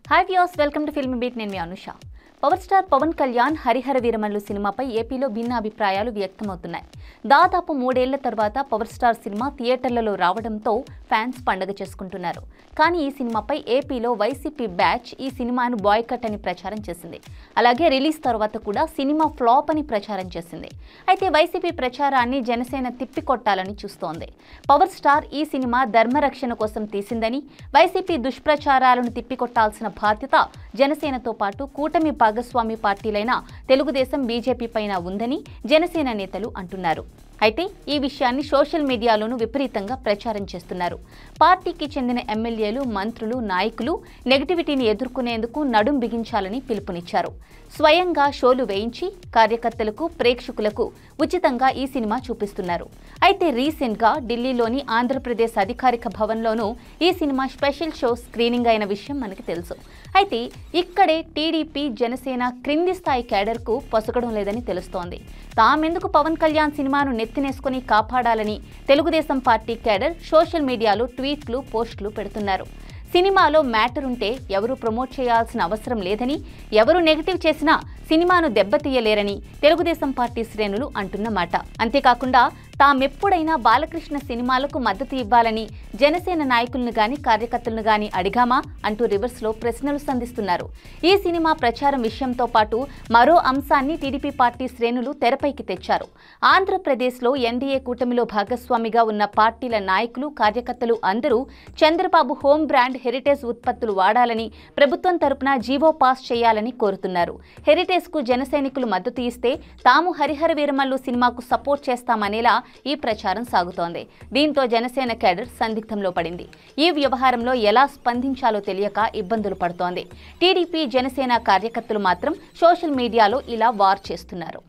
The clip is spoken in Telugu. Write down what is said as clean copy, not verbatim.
Hi viewers, welcome to film beat. నేను మీ అనుష. పవర్ స్టార్ పవన్ కళ్యాణ్ హరిహర వీరమల్లు సినిమాపై ఏపీలో భిన్న అభిప్రాయాలు వ్యక్తమవుతున్నాయి. దాదాపు 3 ఏళ్ల తర్వాత పవర్ స్టార్ సినిమా థియేటర్లలో రావడంతో ఫ్యాన్స్ పండుగ చేసుకుంటున్నారు. కానీ ఈ సినిమాపై ఏపీలో వైసీపీ బ్యాచ్ ఈ సినిమాను బాయ్కట్ అని ప్రచారం చేసింది. అలాగే రిలీజ్ తర్వాత కూడా సినిమా ఫ్లాప్ అని ప్రచారం చేసింది. అయితే వైసీపీ ప్రచారాన్ని జనసేన తిప్పికొట్టాలని చూస్తోంది. పవర్ స్టార్ ఈ సినిమా ధర్మరక్షణ కోసం తీసిందని, వైసీపీ దుష్ప్రచారాలను తిప్పికొట్టాల్సిన బాధ్యత జనసేనతో పాటు కూటమి భాగస్వామి పార్టీలైన తెలుగుదేశం, బీజేపీ పైన ఉందని జనసేన నేతలు అంటున్నారు. అయితే ఈ విషయాన్ని సోషల్ మీడియాలోనూ విపరీతంగా ప్రచారం చేస్తున్నారు. పార్టీకి చెందిన ఎమ్మెల్యేలు, మంత్రులు, నాయకులు నెగటివిటీని ఎదుర్కొనేందుకు నడుం బిగించాలని పిలుపునిచ్చారు. స్వయంగా షోలు వేయించి కార్యకర్తలకు, ప్రేక్షకులకు ఉచితంగా ఈ సినిమా చూపిస్తున్నారు. అయితే రీసెంట్గా ఢిల్లీలోని ఆంధ్రప్రదేశ్ అధికారిక భవన్లోనూ ఈ సినిమా స్పెషల్ షో స్క్రీనింగ్ అయిన విషయం మనకు తెలుసు. అయితే ఇక్కడే టీడీపీ, జనసేన క్రింది స్థాయి క్యాడర్కు పొసగడం లేదని తెలుస్తోంది. తామెందుకు పవన్ కళ్యాణ్ సినిమాను నెత్తినేసుకుని కాపాడాలని తెలుగుదేశం పార్టీ క్యాడర్ సోషల్ మీడియాలో ట్వీట్లు, పోస్టులు పెడుతున్నారు. సినిమాలో మ్యాటర్ ఉంటే ఎవరు ప్రమోట్ చేయాల్సిన అవసరం లేదని, ఎవరు నెగిటివ్ చేసినా సినిమాను దెబ్బతీయలేరని తెలుగుదేశం పార్టీ శ్రేణులు అంటున్నమాట. అంతేకాకుండా తామెప్పుడైనా బాలకృష్ణ సినిమాలకు మద్దతు ఇవ్వాలని జనసేన నాయకులను గాని, కార్యకర్తలను గాని అడిగామా అంటూ రివర్స్లో ప్రశ్నలు సంధిస్తున్నారు. ఈ సినిమా ప్రచారం విషయంతో పాటు మరో అంశాన్ని టీడీపీ పార్టీ శ్రేణులు తెరపైకి తెచ్చారు. ఆంధ్రప్రదేశ్లో ఎన్డీఏ కూటమిలో భాగస్వామిగా ఉన్న పార్టీల నాయకులు, కార్యకర్తలు అందరూ చంద్రబాబు హోమ్ బ్రాండ్ హెరిటేజ్ ఉత్పత్తులు వాడాలని, ప్రభుత్వం తరపున జీవో పాస్ చేయాలని కోరుతున్నారు. హెరిటేజ్కు జనసైనికులు మద్దతు ఇస్తే తాము హరిహర వీరమల్లు సినిమాకు సపోర్ట్ చేస్తామనేలా ఈ ప్రచారం సాగుతోంది. దీంతో జనసేన క్యాడర్ సందిగ్ధంలో పడింది. ఈ వ్యవహారంలో ఎలా స్పందించాలో తెలియక ఇబ్బందులు పడుతోంది. టీడీపీ, జనసేన కార్యకర్తలు మాత్రం సోషల్ మీడియాలో ఇలా వార్ చేస్తున్నారు.